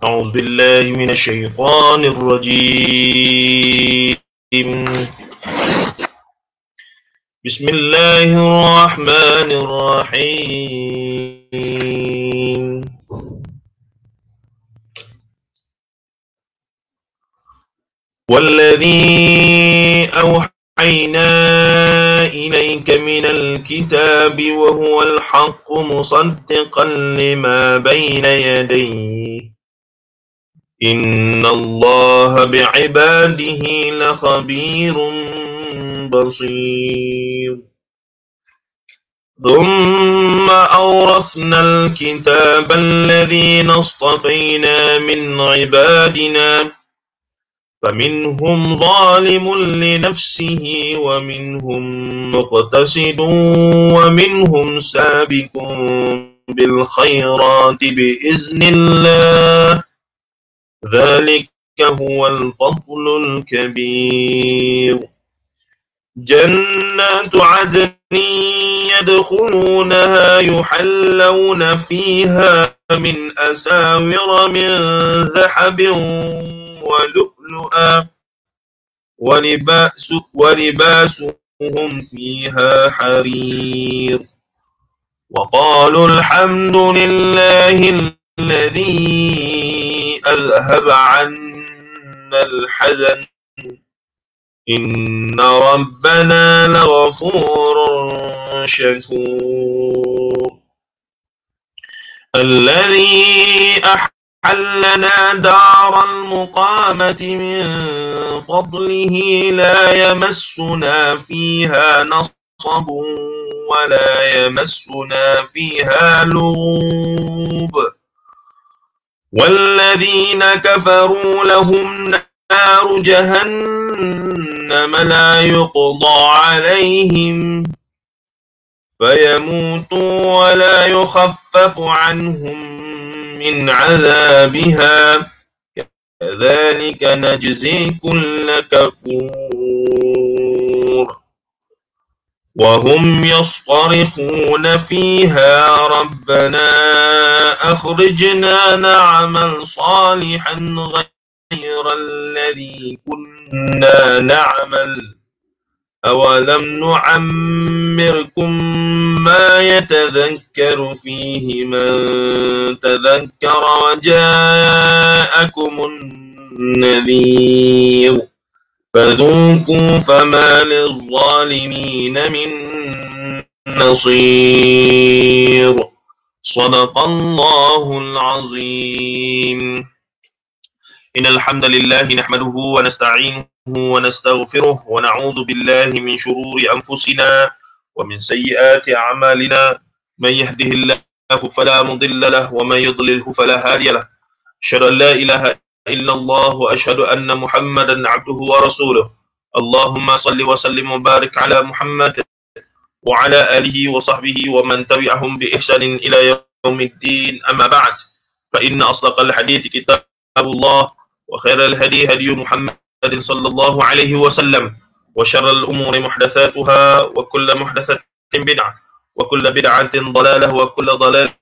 أعوذ بالله من الشيطان الرجيم. بسم الله الرحمن الرحيم. والذي أوحينا إليك من الكتاب وهو الحق مصدقا لما بين يديه إن الله بعباده لخبير بصير. ثم أورثنا الكتاب الذين اصطفينا من عبادنا فمنهم ظالم لنفسه ومنهم مقتصد ومنهم سابق بالخيرات بإذن الله ذلك هو الفضل الكبير. جنات عدن يدخلونها يحلون فيها من أساور من ذهب ولؤلؤا ولباسهم فيها حرير. وقالوا الحمد لله الذي أذهب عنا الحزن إن ربنا لغفور شكور. الذي أحلنا دار المقامة من فضله لا يمسنا فيها نصب ولا يمسنا فيها لغوب. والذين كفروا لهم نار جهنم لا يقضى عليهم فيموتوا ولا يخفف عنهم من عذابها كذلك نجزي كل كفور. وهم يصطرخون فيها ربنا أخرجنا نعمل صالحا غير الذي كنا نعمل أولم نعمركم ما يتذكر فيه من تذكر وجاءكم النذير فذوقوا فما للظالمين من نصير. صدق الله العظيم. إن الحمد لله نحمده ونستعينه ونستغفره ونعوذ بالله من شرور أنفسنا ومن سيئات أعمالنا. من يهده الله فلا مضل له ومن يضلله فلا هادي له. أشهد أن لا إله إلا الله وأشهد أن محمدا عبده ورسوله. اللهم صل وسلم وبارك على محمد وعلى آله وصحبه ومن تبعهم بإحسان إلى يوم الدين. أما بعد فإن أصدق الحديث كتاب الله وخير الهدي هدي محمد صلى الله عليه وسلم وشر الأمور محدثاتها وكل محدثة بدعة وكل بدعة ضلالة وكل ضلالة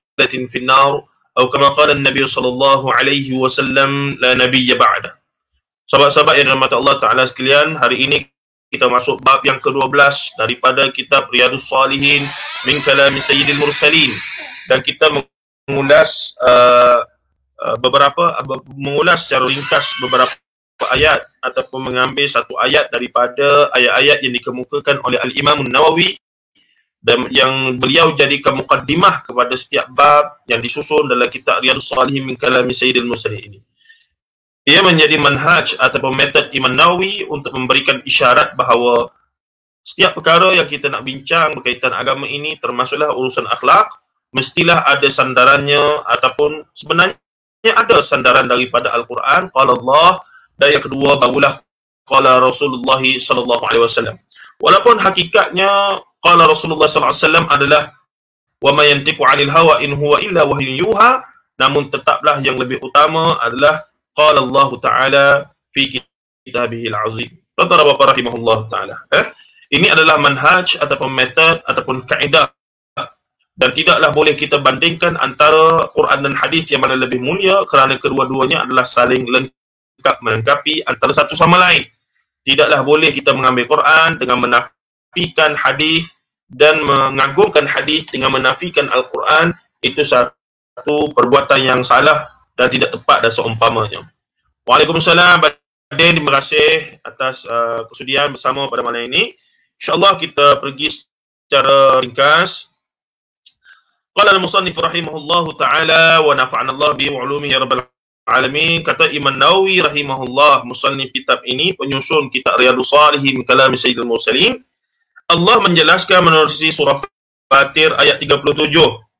في النار atau kama qala Nabi sallallahu alaihi wasallam la nabiyya ba'da. Sahabat-sahabat yang dirahmati Allah Taala sekalian, hari ini kita masuk bab yang ke-12 daripada kitab Riyadhus Shalihin min kalami Sayyidil Mursalin, dan kita mengulas mengulas secara ringkas beberapa ayat ataupun mengambil satu ayat daripada ayat-ayat yang dikemukakan oleh Al-Imam Nawawi dan yang beliau jadikan muqaddimah kepada setiap bab yang disusun dalam kitab Riyadhus Shalihin min kalami Sayyidil Mursalin ini. Ia menjadi manhaj ataupun metod Imam Nawawi untuk memberikan isyarat bahawa setiap perkara yang kita nak bincang berkaitan agama ini, termasuklah urusan akhlak, mestilah ada sandarannya ataupun sebenarnya ada sandaran daripada Al-Quran, qala Allah, dan yang kedua barulah qala Rasulullah sallallahu alaihi wasallam. Walaupun hakikatnya qala Rasulullah sallallahu alaihi wasallam adalah wa ma yantiqu 'anil hawa in huwa illa wahyun yuha, namun tetaplah yang lebih utama adalah qala Allah Ta'ala fi kitabihil azim. Tuan-tuan dan puan rahimahullah Ta'ala. Ini adalah manhaj ataupun metod ataupun kaedah dan tidaklah boleh kita bandingkan antara Quran dan hadis yang mana lebih mulia, kerana kedua-duanya adalah saling lengkap melengkapi antara satu sama lain. Tidaklah boleh kita mengambil Quran dengan menafikan hadis dan mengagungkan hadis dengan menafikan Al-Quran. Itu satu perbuatan yang salah dan tidak tepat dan seumpamanya. Waalaikumsalam. Badin, terima kasih atas kesudian bersama pada malam ini. InsyaAllah kita pergi secara ringkas. Qala al-musannif rahimahullahu ta'ala wa nafa'ana Allah bi ulumi ya rabbal alamin. Kata Imam Nawawi rahimahullah, musannif kitab ini, penyusun kitab Riyadhus Shalihin min kalam Sayyidil Mursalin, Allah menjelaskan menerusi surah Fatir ayat 37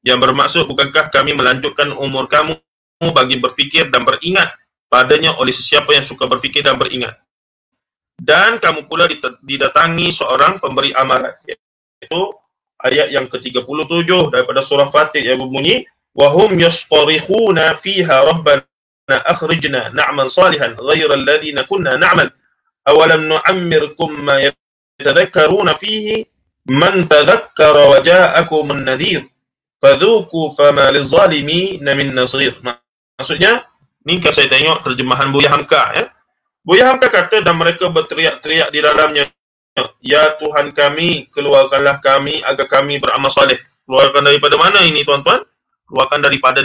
yang bermaksud, bukankah kami melanjutkan umur kamu bagi berfikir dan beringat padanya oleh sesiapa yang suka berfikir dan beringat. Dan kamu pula didatangi seorang pemberi amalan. Itu ayat yang ke-37 daripada surah Fatir yang berbunyi, وَهُمْ يَصْطَرِخُونَ فِيهَا رَبَّنَا أَخْرِجْنَا نَعْمَلْ صَالِحًا غَيْرَ الَّذِينَ كُنَّا نَعْمَلْ أَوَلَمْ نُعَمِّرْكُمْ مَا يَتَذَكَّرُونَ فِيهِ مَنْ تَذَكَّرَ وَجَاءَكُمُ النَّذِيرُ فَذُوقُوا فَمَا لِلظَّالِمِينَ مِنْ نَصِيرٍ. Maksudnya, ni kan saya tengok terjemahan Buya Hamka, ya. Buya Hamka kata, dan mereka berteriak-teriak di dalamnya, ya Tuhan kami, keluarkanlah kami agar kami beramal soleh. Keluarkan daripada mana ini, tuan-tuan? Keluarkan daripada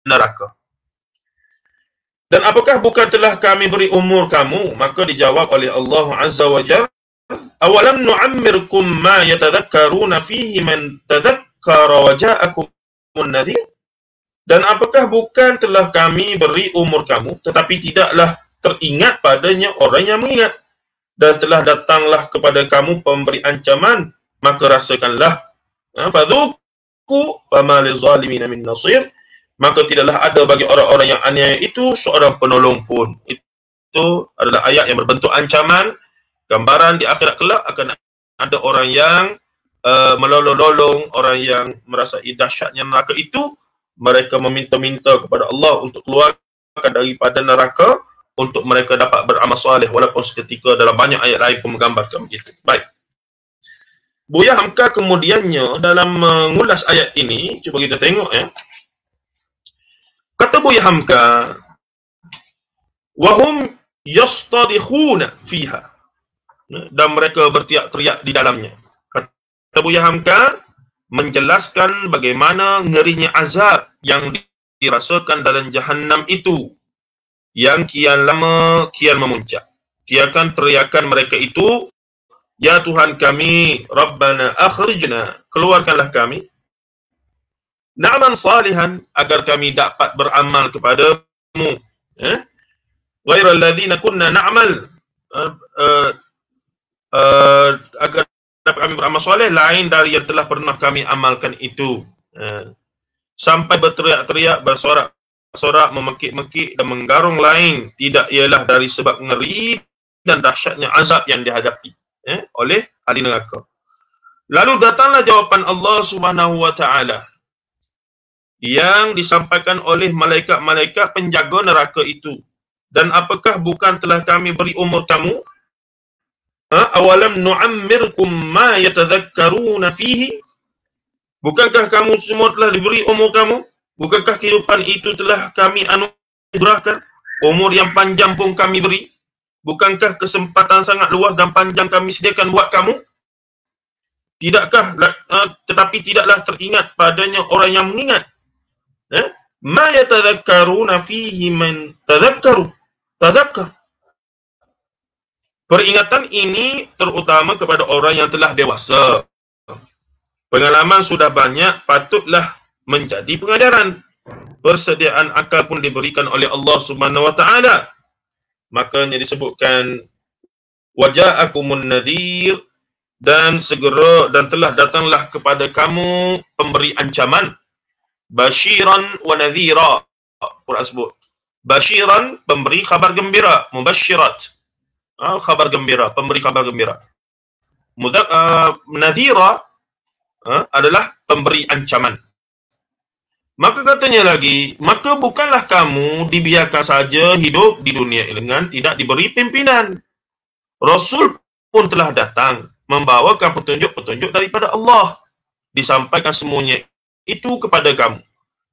neraka. Dan apakah bukan telah kami beri umur kamu? Maka dijawab oleh Allah Azza wa Jalla, awalam nu'ammirkum ma yatadhakkaruna fihi man tadhakkara wa ja'akumun nadhir. Dan apakah bukan telah kami beri umur kamu, tetapi tidaklah teringat padanya orang yang mengingat, dan telah datanglah kepada kamu pemberi ancaman, maka rasakanlah. Fadhuku fama lizzalimina min nasir. Maka tidaklah ada bagi orang-orang yang aniaya itu seorang penolong pun. Itu adalah ayat yang berbentuk ancaman, gambaran di akhirat kelak akan ada orang yang melolong-lolong, orang yang merasa dahsyatnya neraka itu. Mereka meminta-minta kepada Allah untuk keluarkan daripada neraka, untuk mereka dapat beramal soleh, walaupun seketika. Dalam banyak ayat lain pun menggambarkan begitu. Baik. Buya Hamka kemudiannya dalam mengulas ayat ini, cuba kita tengok, ya. Kata Buya Hamka, wahum yastadikhuna fiha, dan mereka berteriak-teriak di dalamnya. Kata Buya Hamka menjelaskan bagaimana ngerinya azab yang dirasakan dalam Jahannam itu, yang kian lama kian memuncak. Kiakan teriakan mereka itu, ya Tuhan kami, Rabbana akhrijna, keluarkanlah kami, na'man salihan, agar kami dapat beramal kepadamu, ghairal ladzina kunna na'mal, agar kami beramal soleh lain dari yang telah pernah kami amalkan itu. Sampai berteriak-teriak, bersorak-sorak, memekik-mekik dan menggarung lain tidak ialah dari sebab ngeri dan dahsyatnya azab yang dihadapi oleh ahli neraka. Lalu datanglah jawapan Allah Subhanahu wa ta'ala yang disampaikan oleh malaikat-malaikat penjaga neraka itu. Dan apakah bukan telah kami beri umur kamu? Awalam nu'ammirkum ma yatadhakkaruna fihi. Bukankah kamu semua telah diberi umur kamu? Bukankah kehidupan itu telah kami anugerahkan? Umur yang panjang pun kami beri. Bukankah kesempatan sangat luas dan panjang kami sediakan buat kamu? Tidakkah, tetapi tidaklah teringat padanya orang yang mengingat. Ma yatadhakkaruna fihi man tadhakkaru. Tadhakkar. Peringatan ini terutama kepada orang yang telah dewasa. Pengalaman sudah banyak, patutlah menjadi pengajaran. Persediaan akal pun diberikan oleh Allah Subhanahu wa ta'ala. Makanya disebutkan waja'akumun nadhir, dan segera dan telah datanglah kepada kamu pemberi ancaman. Basyiran wa nadhira. Quran sebut. Basyiran, pemberi khabar gembira, mubasyirat. Khabar gembira, pemberi khabar gembira. Nadhira adalah pemberi ancaman. Maka katanya lagi, maka bukanlah kamu dibiarkan saja hidup di dunia dengan tidak diberi pimpinan. Rasul pun telah datang membawakan petunjuk-petunjuk daripada Allah. Disampaikan semuanya itu kepada kamu.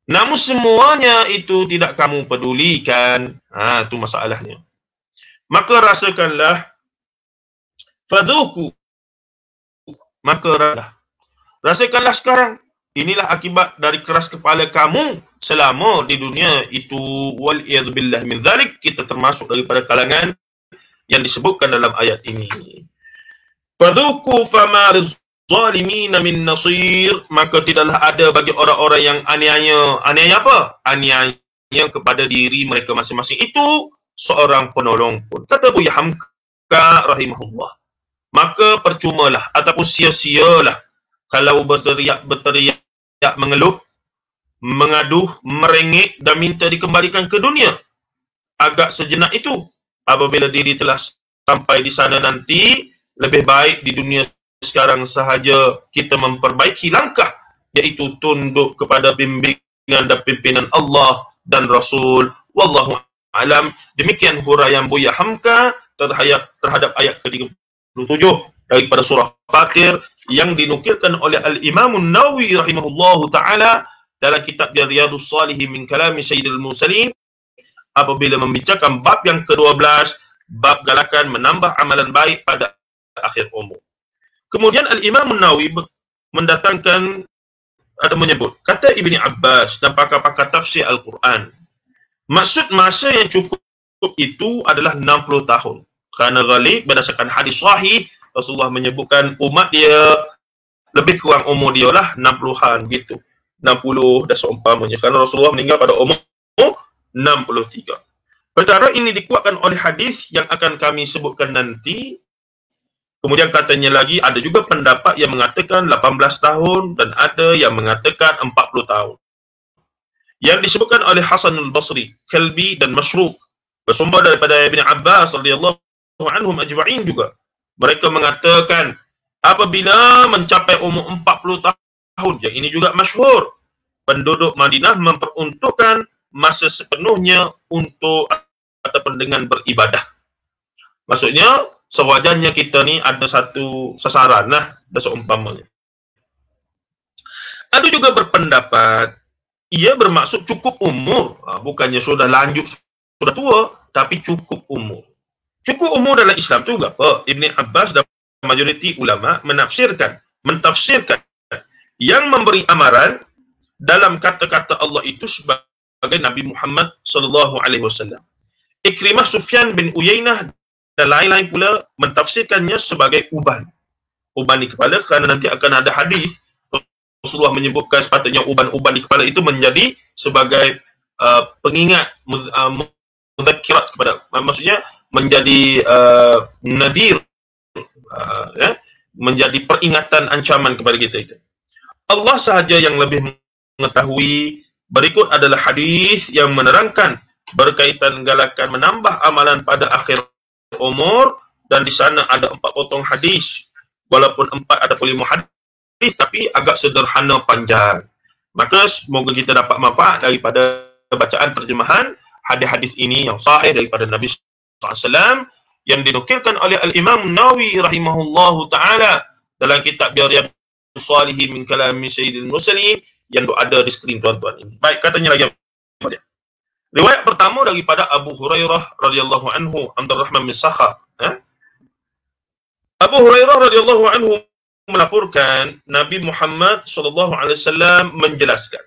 Namun semuanya itu tidak kamu pedulikan. Itu masalahnya. Maka rasakanlah, fadhuku, maka rasakanlah sekarang. Inilah akibat dari keras kepala kamu selama di dunia itu. Wal'iyadzubillah min dzalik, kita termasuk daripada kalangan yang disebutkan dalam ayat ini. Fadhuku fama lizzalimin min nasir, maka tidaklah ada bagi orang-orang yang aniaya. Aniaya apa? Aniaya kepada diri mereka masing-masing itu seorang penolong pun. Kata Buya Hamka rahimahullah, maka percumalah ataupun sia-sialah kalau berteriak, mengeluh, mengaduh, merengek dan minta dikembalikan ke dunia. Agak sejenak itu, apabila diri telah sampai di sana nanti, lebih baik di dunia sekarang sahaja kita memperbaiki langkah, iaitu tunduk kepada bimbingan dan pimpinan Allah dan Rasul. Wallahu a'lam. Demikian huraian Buya Hamka terhadap ayat ke-37 daripada surah Fatir yang dinukilkan oleh Al-Imam An-Nawawi rahimahullahu ta'ala dalam kitab Riyadhus Shalihin min kalami Sayyidil Mursalin, apabila membincangkan bab yang ke-12, bab galakan menambah amalan baik pada akhir umur. Kemudian Al-Imam An-Nawawi mendatangkan atau menyebut kata Ibni Abbas dan pakar-pakar tafsir Al-Quran, maksud masa yang cukup itu adalah 60 tahun. Kerana ghalib berdasarkan hadis sahih, Rasulullah menyebutkan umat dia lebih kurang umur dia lah 60-an gitu. 60 dan seumpamanya. Kerana Rasulullah meninggal pada umur 63. Perkara ini dikuatkan oleh hadis yang akan kami sebutkan nanti. Kemudian katanya lagi, ada juga pendapat yang mengatakan 18 tahun dan ada yang mengatakan 40 tahun. Yang disebutkan oleh Hasan al-Basri, Kalbi dan Masruq, bersumber daripada Ibn Abbas radhiyallahu anhum ajma'in juga. Mereka mengatakan apabila mencapai umur 40 tahun, yang ini juga masyhur, penduduk Madinah memperuntukkan masa sepenuhnya untuk ataupun dengan beribadah. Maksudnya sewajarnya kita ni ada satu sasaran lah, dan seumpamanya. Ada juga berpendapat ia bermaksud cukup umur, bukannya sudah lanjut, sudah tua, tapi cukup umur. Cukup umur dalam Islam itu apa? Ibn Abbas dan majoriti ulama mentafsirkan yang memberi amaran dalam kata-kata Allah itu sebagai Nabi Muhammad SAW. Ikrimah, Sufyan bin Uyainah dan lain-lain pula mentafsirkannya sebagai uban. Uban di kepala, kerana nanti akan ada hadis Rasulullah menyebutkan sepatutnya uban-uban di kepala itu menjadi sebagai pengingat, mudzakirat kepada, maksudnya menjadi nadir, menjadi peringatan ancaman kepada kita itu. Allah sahaja yang lebih mengetahui. Berikut adalah hadis yang menerangkan berkaitan galakan menambah amalan pada akhir umur, dan di sana ada 4 potong hadis, walaupun 4 ataupun 5 hadis, tapi agak sederhana panjang. Maka semoga kita dapat manfaat daripada bacaan terjemahan hadis-hadis ini yang sahih daripada Nabi SAW yang dinukilkan oleh Al-Imam Nawawi rahimahullahu ta'ala dalam kitab Riyadhus Shalihin min kalami Sayyidil Mursalin yang ada di skrin tuan-tuan ini. Baik, katanya lagi. Riwayat pertama daripada Abu Hurairah radhiyallahu anhu, Abdurrahman bin Sakhar. Abu Hurairah radhiyallahu anhu melaporkan Nabi Muhammad SAW menjelaskan,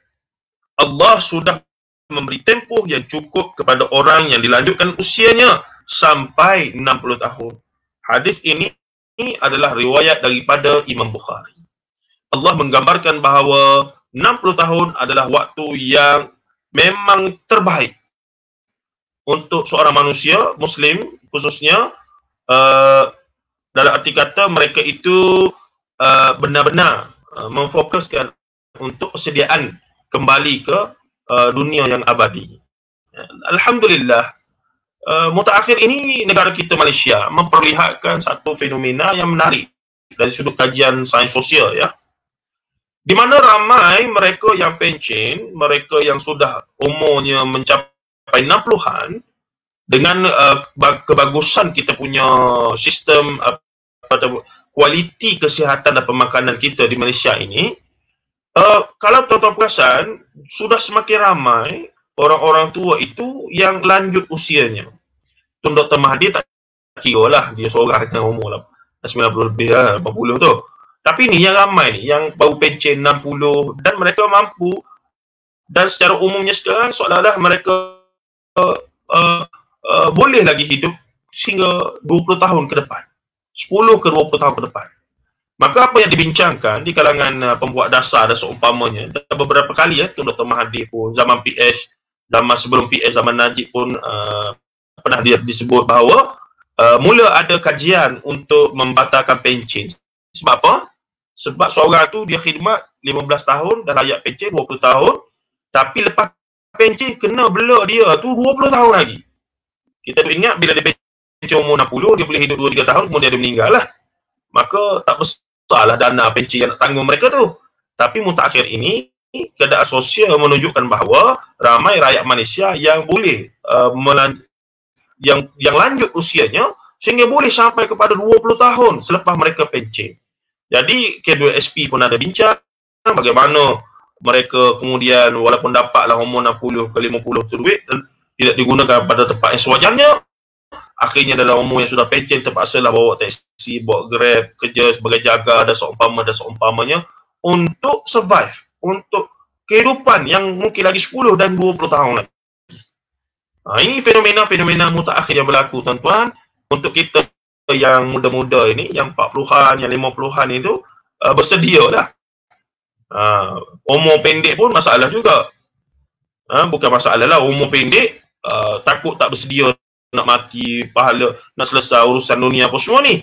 Allah sudah memberi tempoh yang cukup kepada orang yang dilanjutkan usianya sampai 60 tahun. Hadis ini adalah riwayat daripada Imam Bukhari. Allah menggambarkan bahawa 60 tahun adalah waktu yang memang terbaik untuk seorang manusia Muslim, khususnya dalam arti kata mereka itu benar-benar memfokuskan untuk persediaan kembali ke dunia yang abadi. Alhamdulillah, mutaakhir ini negara kita Malaysia memperlihatkan satu fenomena yang menarik dari sudut kajian sains sosial, ya, di mana ramai mereka yang pencen, mereka yang sudah umurnya mencapai 60-an, dengan kebagusan kita punya sistem kualiti kesihatan dan pemakanan kita di Malaysia ini, Kalau tuan-tuan perasan, sudah semakin ramai orang-orang tua itu yang lanjut usianya. Tun Dr. Mahathir tak kira lah, dia seorang dengan umur lah 90 lebih lah, 40 tu. Tapi ni yang ramai ni, yang baru pencen 60 dan mereka mampu, dan secara umumnya sekarang seolah-olah mereka boleh lagi hidup sehingga 20 tahun ke depan, 10 ke 20 tahun ke depan. Maka apa yang dibincangkan di kalangan pembuat dasar dan seumpamanya, dan beberapa kali Tun Dr. Mahathir pun, zaman PS, zaman sebelum PS, zaman Najib pun pernah disebut bahawa mula ada kajian untuk membatalkan pencen. Sebab apa? Sebab seorang tu dia khidmat 15 tahun dan layak pencen 20 tahun, tapi lepas pencen kena bela dia tu 20 tahun lagi. Kita ingat bila dia pencen umur 60, dia boleh hidup 2-3 tahun, kemudian dia meninggal lah. Maka tak besarlah dana pencen yang nak tanggung mereka tu. Tapi mutakhir ini, keadaan sosial menunjukkan bahawa ramai rakyat Malaysia yang boleh yang lanjut usianya sehingga boleh sampai kepada 20 tahun selepas mereka pencen. Jadi K2SP pun ada bincang bagaimana mereka kemudian walaupun dapatlah umur 60 ke 50 tu duit dan tidak digunakan pada tempat yang sewajarnya, akhirnya dalam umur yang sudah pencen terpaksalah bawa taksi, bawa Grab, kerja sebagai jaga dan seumpamanya untuk survive, untuk kehidupan yang mungkin lagi 10 dan 20 tahun lagi. Ini fenomena-fenomena mutakhir yang berlaku, tuan-tuan. Untuk kita yang muda-muda ini, yang 40-an, yang 50-an itu, bersedialah. Umur pendek pun masalah juga. Bukan masalah lah, umur pendek, takut tak bersedia nak mati, pahala, nak selesai urusan dunia apa semua ni.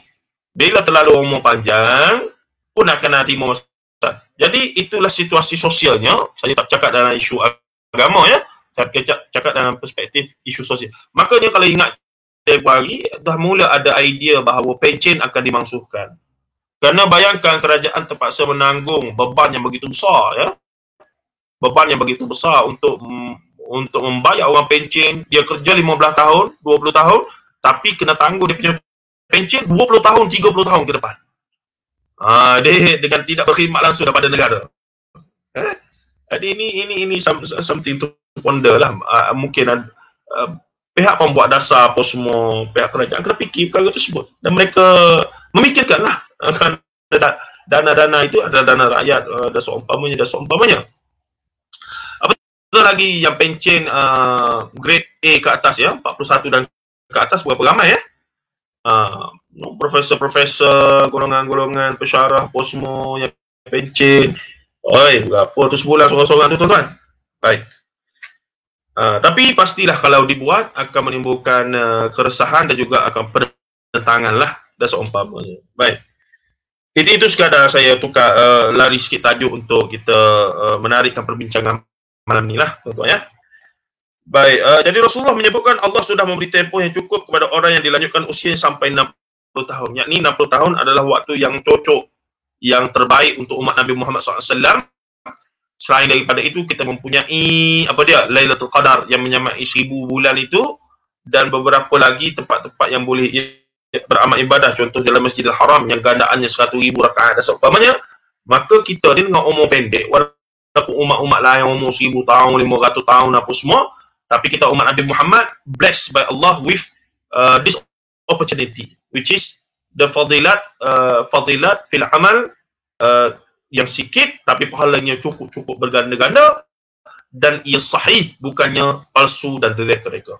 Bila terlalu umur panjang, pun akan ada masalah. Jadi, itulah situasi sosialnya. Saya tak cakap dalam isu agama ya. Cakap dalam perspektif isu sosial. Makanya kalau ingat tempoh hari, dah mula ada idea bahawa pencen akan dimangsuhkan. Kerana bayangkan kerajaan terpaksa menanggung beban yang begitu besar ya. Beban yang begitu besar untuk membayar orang pencen, dia kerja 15 tahun, 20 tahun, tapi kena tanggung dia punya pencen 20 tahun, 30 tahun ke depan. Dia dengan tidak berkhidmat langsung daripada negara. Jadi ini something to ponder lah. Mungkin pihak pembuat dasar apa semua, pihak kerajaan kena fikir perkara tersebut. Dan mereka memikirkan lah dana-dana itu adalah dana rakyat dan seumpamanya. Apa lagi yang pencen grade A ke atas ya, 41 dan ke atas berapa ramai ya. Profesor-profesor, golongan-golongan pensyarah apa semua yang pencen. Berapa tu sebulan seorang-seorang tu tuan-tuan. Baik. Tapi pastilah kalau dibuat akan menimbulkan keresahan dan juga akan penentangan lah dan seumpamanya. Baik. Itu sekadar saya tukar lari sikit tajuk untuk kita menarikkan perbincangan malam ni lah tuan-tuan ya. Baik, jadi Rasulullah menyebutkan Allah sudah memberi tempoh yang cukup kepada orang yang dilanjutkan usia sampai 60 tahun. Yakni 60 tahun adalah waktu yang cocok, yang terbaik untuk umat Nabi Muhammad SAW. Selain daripada itu, kita mempunyai Lailatul Qadar yang menyamai 1000 bulan itu, dan beberapa lagi tempat-tempat yang boleh beramal ibadah, contoh dalam Masjidil Haram yang gandaannya 100,000 rakaat dan seumpamanya. Maka kita ni dengan umur pendek, walaupun umat-umat lain umur 1000 tahun, 500 tahun apa semua, tapi kita umat Nabi Muhammad blessed by Allah with this opportunity, which is the fadilat fil amal, yang sikit tapi pahalanya cukup berganda-ganda, dan ia sahih, bukannya palsu dan reka-reka.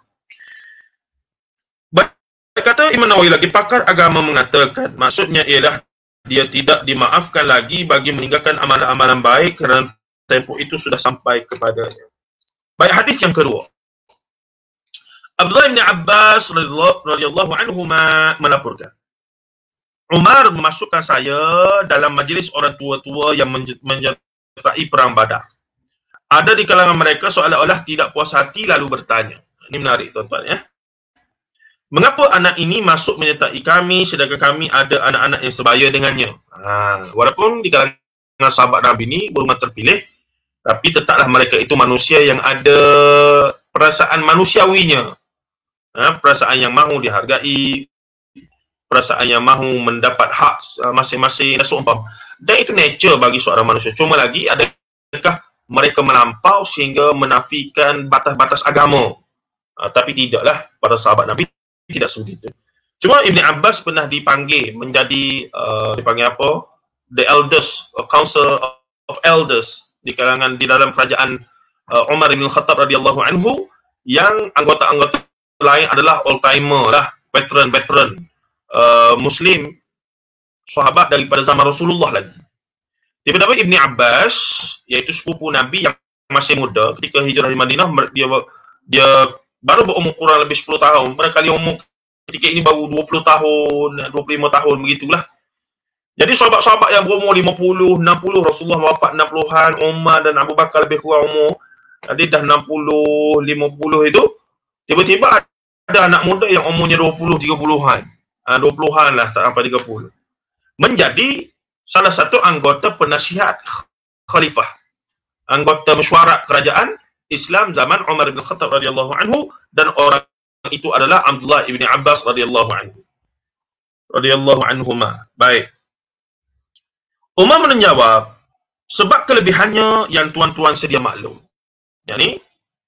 Kata Imam Nawawi lagi, pakar agama mengatakan maksudnya ialah dia tidak dimaafkan lagi bagi meninggalkan amalan-amalan baik kerana tempoh itu sudah sampai kepadanya. Baik, hadis yang kedua. Abdullah bin Abbas radhiyallahu anhuma melaporkan, Umar memasukkan saya dalam majlis orang tua-tua yang menyertai perang Badar. Ada di kalangan mereka seolah-olah tidak puas hati lalu bertanya. Ini menarik tuan-tuan ya. Mengapa anak ini masuk menyertai kami sedangkan kami ada anak-anak yang sebaya dengannya? Walaupun di kalangan sahabat Nabi ini golongan terpilih, tapi tetaplah mereka itu manusia yang ada perasaan manusiawinya. Perasaan yang mahu dihargai, perasaan yang mahu mendapat hak masing-masing dan seumpama. Dan itu nature bagi seorang manusia. Cuma lagi ada adakah mereka melampau sehingga menafikan batas-batas agama? Tapi tidaklah, para sahabat Nabi tidak seperti itu. Cuma Ibn Abbas pernah dipanggil menjadi dipanggil apa? The elders, council of elders di dalam kerajaan Umar bin Khattab radhiyallahu anhu, yang anggota-anggota lain adalah old timer lah, veteran Muslim, sahabat daripada zaman Rasulullah lagi. Tiba-tiba Ibn Abbas, iaitu sepupu Nabi yang masih muda, ketika hijrah di Madinah, dia baru berumur kurang lebih 10 tahun. Barangkali umur ketika ini baru 20 tahun, 25 tahun, begitulah. Jadi sahabat-sahabat yang berumur 50, 60, Rasulullah wafat 60-an, Umar dan Abu Bakar lebih kurang umur, jadi dah 60, 50 itu, tiba-tiba ada anak muda yang umurnya 20, 30-an. 20-an lah, tak sampai 30. Menjadi salah satu anggota penasihat khalifah, anggota mesyuarat kerajaan Islam zaman Umar bin Khattab radhiyallahu anhu, dan orang itu adalah Abdullah ibn Abbas radhiyallahu anhuma. Baik. Umar menjawab, sebab kelebihannya yang tuan-tuan sedia maklum. Yani,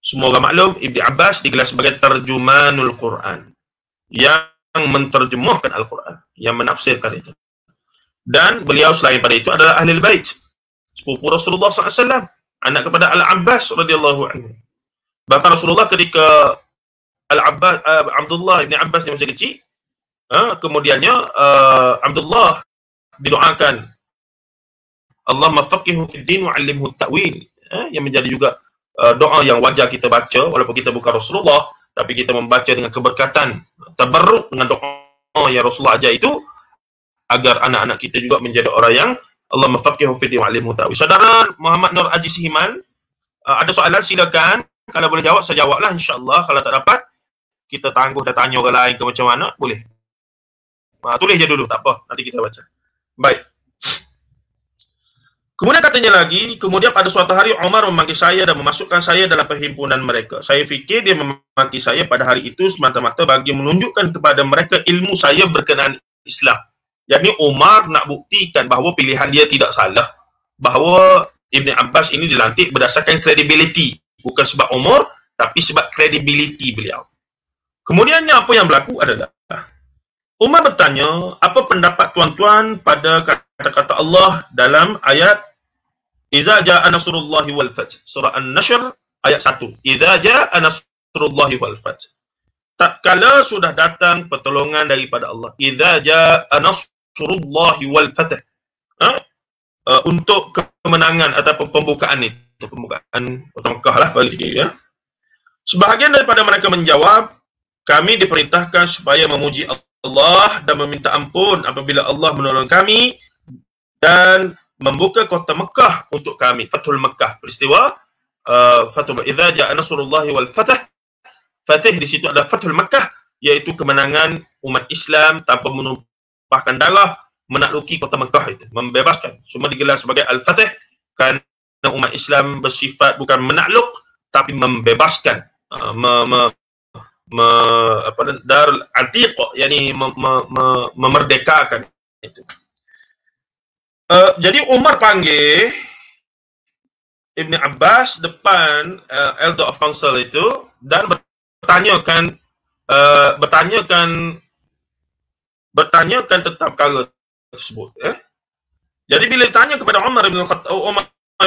semua orang maklum, Ibn Abbas digelar sebagai terjumanul Quran, yang menterjemahkan Al-Quran, yang menafsirkan itu. Dan beliau selain pada itu adalah Ahlul Bait, sepupu Rasulullah SAW, anak kepada Al-Abbas radhiyallahu anhu. Bahkan Rasulullah ketika Abdullah ibn Abbas yang masih kecil, kemudiannya Abdullah didoakan, Allahumma faqihu fid din wa 'allimhu ta'wil, yang menjadi juga doa yang wajar kita baca walaupun kita bukan Rasulullah, tapi kita membaca dengan keberkatan, tabarruk dengan doa yang Rasulullah ajar itu, agar anak-anak kita juga menjadi orang yang Allahumma faqihu fid din wa 'allimhu ta'wil. Saudara Muhammad Nur Aziz Himan, ada soalan silakan, kalau boleh jawab saya jawablah insya-Allah, kalau tak dapat kita tangguh dan tanya orang lain ke macam mana, boleh. Tulis je dulu, tak apa, nanti kita baca. Baik. Kemudian katanya lagi, kemudian pada suatu hari Umar memanggil saya dan memasukkan saya dalam perhimpunan mereka. Saya fikir dia memanggil saya pada hari itu semata-mata bagi menunjukkan kepada mereka ilmu saya berkenaan Islam. Jadi Umar nak buktikan bahawa pilihan dia tidak salah, bahawa Ibn Abbas ini dilantik berdasarkan kredibiliti, bukan sebab umur, tapi sebab kredibiliti beliau. Kemudiannya apa yang berlaku adalah Umar bertanya, apa pendapat tuan-tuan pada kata-kata Allah dalam ayat Iza ja'a nasrullahi wal fath, surah An-Nashr ayat 1. Iza ja'a nasrullahi wal fath, tak kala sudah datang pertolongan daripada Allah. Iza ja'a nasrullahi wal fath, untuk kemenangan ataupun pembukaan itu, pembukaan Kota Mekah lah bagi dia. Sebahagian daripada mereka menjawab, kami diperintahkan supaya memuji Allah dan meminta ampun apabila Allah menolong kami dan membuka kota Mekah untuk kami. Fathul Mekah, peristiwa Fathul Mekah. Idza ja'a nasrullahi wal fath. Fatih di situ ada Fathul Mekah, yaitu kemenangan umat Islam tanpa menumpahkan darah, menakluki kota Mekah itu, membebaskan. Semua digelar sebagai Al-Fatih kerana umat Islam bersifat bukan menakluk tapi membebaskan, Darul Atiq, yakni memerdekakan itu. Jadi Umar panggil Ibn Abbas depan Elder of Council itu dan bertanyakan tentang perkara tersebut. Jadi bila ditanya kepada Umar bin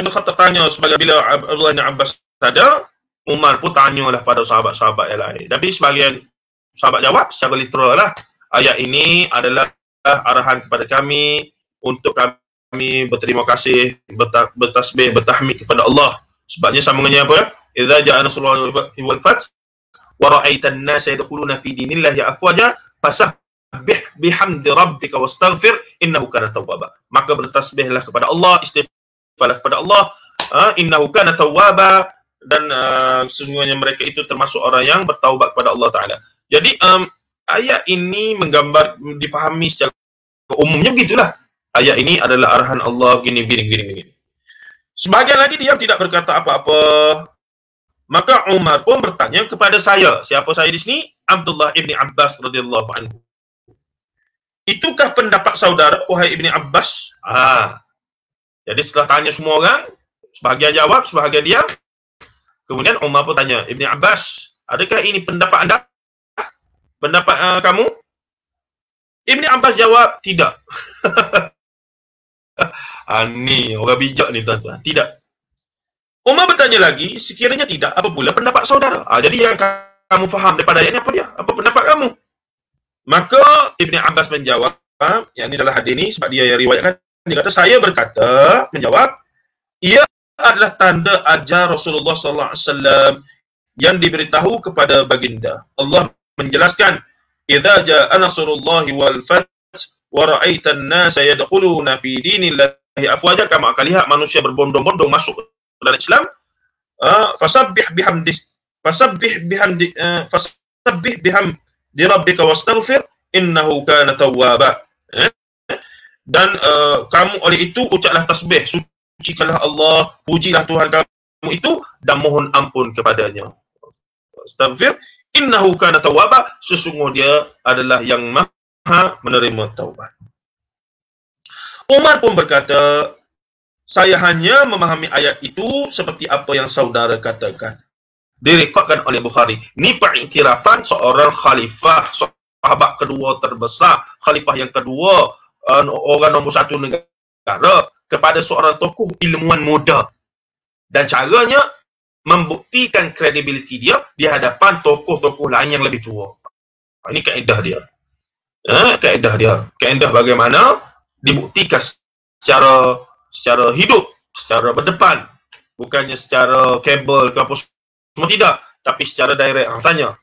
Khattab tanya sebagai bila Abdullah bin Abbas ada, Umar pun tanyalah pada sahabat-sahabat yang lain. Tapi sebagian sahabat jawab secara literal lah, ayat ini adalah arahan kepada kami untuk kami berterima kasih, bertasbih, bertahmid kepada Allah. Sebabnya sambungannya apa? Idza ja'a nasrullahi wal fath wa ra'aitan nasa yadkhuluna fi dinillahi afwaja fasabbih bihamdi rabbika wastaghfir innahu kana tawwaba. Maka bertasbihlah kepada Allah, istighfarlah kepada Allah, innahu kana tawwaba, dan sesungguhnya mereka itu termasuk orang yang bertaubat kepada Allah Ta'ala. Jadi ayat ini menggambar, difahami secara umumnya begitulah. Ayat ini adalah arahan Allah gini. Sebahagian lagi dia tidak berkata apa-apa. Maka Umar pun bertanya kepada saya. Siapa saya di sini? Abdullah ibn Abbas radhiyallahu anhu. Itukah pendapat saudara, wahai Ibn Abbas? Jadi setelah tanya semua orang, Sebahagian jawab, sebahagian diam. Kemudian Umar pun tanya, Ibn Abbas, adakah ini pendapat anda? Pendapat kamu? Ibn Abbas jawab, tidak. Ni orang bijak ni tuan-tuan. Tidak. Umar bertanya lagi, sekiranya tidak, apa pula pendapat saudara? Jadi yang kamu faham daripada ayat ni apa dia? Apa pendapat kamu? Maka Ibn Abbas menjawab, yang ini adalah hadis ni sebab dia yang riwayatkan, dia kata, saya berkata, menjawab, ia adalah tanda ajar Rasulullah SAW yang diberitahu kepada baginda. Allah menjelaskan, idza jaa nasrullahi wal fath wa ra'aita an-nasa yadkhuluna fi dinillahi afwaja, kamu akan lihat manusia berbondong-bondong masuk dalam Islam. Fasabbih bihamdi rabbika wastaghfir innahu kana tawwaba. Dan kamu oleh itu ucaplah tasbih, sucikanlah Allah, pujilah Tuhan kamu itu dan mohon ampun kepadanya. Astaghfir innahu kana tawwaba, sesungguhnya dia adalah yang maha menerima taubat. Umar pun berkata, saya hanya memahami ayat itu seperti apa yang saudara katakan. Direkodkan oleh Bukhari. Ini pengiktirafan seorang khalifah, sahabat kedua terbesar, khalifah yang kedua, orang nombor satu negara, kepada seorang tokoh ilmuwan muda. Dan caranya membuktikan kredibiliti dia di hadapan tokoh-tokoh lain yang lebih tua. Ini kaedah dia. Kaedah dia. Kaedah bagaimana dibuktikan secara hidup, secara berdepan, bukannya secara kabel ke apa semua, tidak, tapi secara direct. Tanya,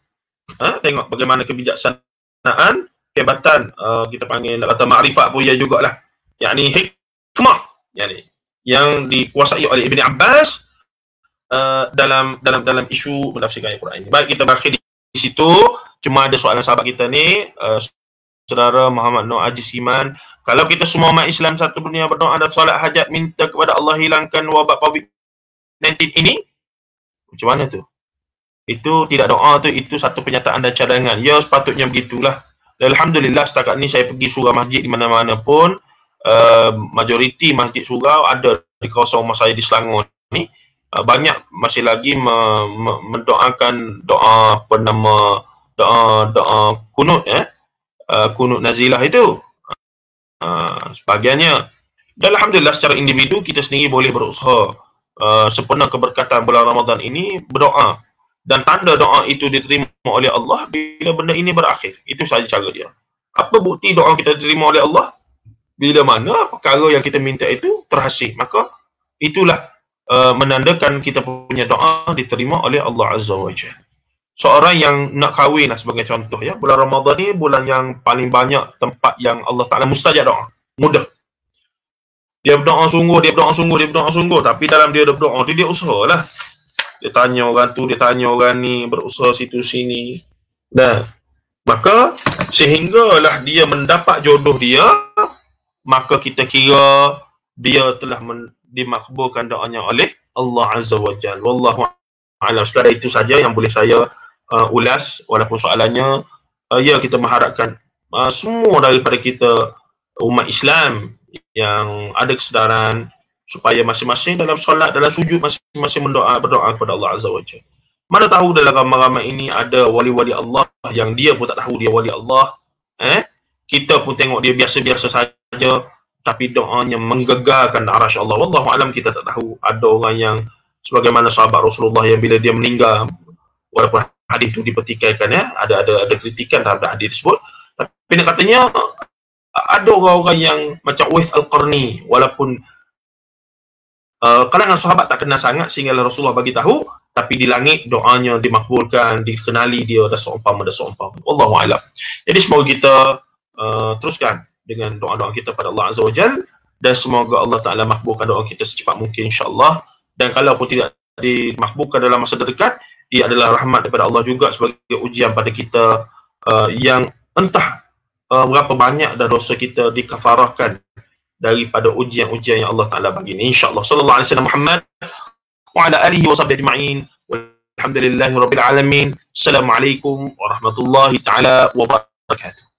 tengok bagaimana kebijaksanaan, kehebatan, kita panggil kata makrifat pun ya jugalah, yakni hikmah, yakni yang dikuasai oleh Ibn Abbas dalam isu menafsirkan Al-Quran ini. Baik, kita berakhir di situ. Cuma ada soalan sahabat kita ni, saudara Muhammad Nur Aziz Iman, kalau kita semua umat Islam satu dunia berdoa dan solat hajat minta kepada Allah hilangkan wabak COVID-19 ini, macam mana tu? Itu tidak doa tu, itu satu penyataan dan cadangan. Ya, sepatutnya begitulah. Alhamdulillah setakat ni saya pergi surau masjid di mana-mana pun, majoriti masjid surau ada di kawasan rumah saya di Selangor ni, banyak masih lagi mendoakan doa apa nama, doa kunut, kunut nazilah itu. Sebahagiannya. Dan alhamdulillah secara individu kita sendiri boleh berusaha sempena keberkatan bulan Ramadan ini berdoa, dan tanda doa itu diterima oleh Allah bila benda ini berakhir. Itu sahaja cara dia. Apa bukti doa kita diterima oleh Allah? Bila mana perkara yang kita minta itu terhasil, maka itulah menandakan kita punya doa diterima oleh Allah Azza wa Jalla. Seorang yang nak kahwin lah sebagai contoh, ya, bulan Ramadan ni bulan yang paling banyak tempat yang Allah Ta'ala mustajab doa. Mudah. Dia berdoa sungguh, tapi dalam dia berdoa tu dia usahalah. Dia tanya orang tu, dia tanya orang ni, berusaha situ sini. Dan maka sehinggalah dia mendapat jodoh dia, maka kita kira dia telah dimakbulkan doanya oleh Allah Azza wa Jalla. Wallahu a'lam. Sekadar itu saja yang boleh saya ulas, walaupun soalannya ya, kita mengharapkan semua daripada kita umat Islam yang ada kesedaran supaya masing-masing dalam solat, dalam sujud, masing-masing berdoa kepada Allah Azza wa Jalla. Mana tahu dalam ramai-ramai ini ada wali-wali Allah yang dia pun tak tahu dia wali Allah. Kita pun tengok dia biasa-biasa saja, tapi doanya menggegarkan arasy Allah. Wallahu alam, kita tak tahu. Ada orang yang sebagaimana sahabat Rasulullah yang bila dia meninggal, walaupun hadis itu dipertikaikan, ya, ada kritikan terhadap hadis tersebut, tapi nak katanya ada orang-orang yang macam Uwais Al-Qarni, walaupun kalangan sahabat tak kenal sangat sehingga Rasulullah bagi tahu, tapi di langit doanya dimakbulkan, dikenali dia dah seumpama. Wallahu a'lam. Jadi semoga kita teruskan dengan doa-doa kita pada Allah Azza wa Jalla, dan semoga Allah Ta'ala makbulkan doa kita secepat mungkin, insya-Allah. Dan kalau pun tidak dimakbulkan dalam masa terdekat, ia adalah rahmat daripada Allah juga sebagai ujian pada kita, yang entah berapa banyak dah dosa kita dikafarahkan daripada ujian-ujian yang Allah Ta'ala bagi ini, insya-Allah. Sallallahu alaihi wasallam Muhammad wa ala alihi wa sahbihi ajma'in. Walhamdulillahi rabbil alamin. Assalamualaikum warahmatullahi taala wabarakatuh.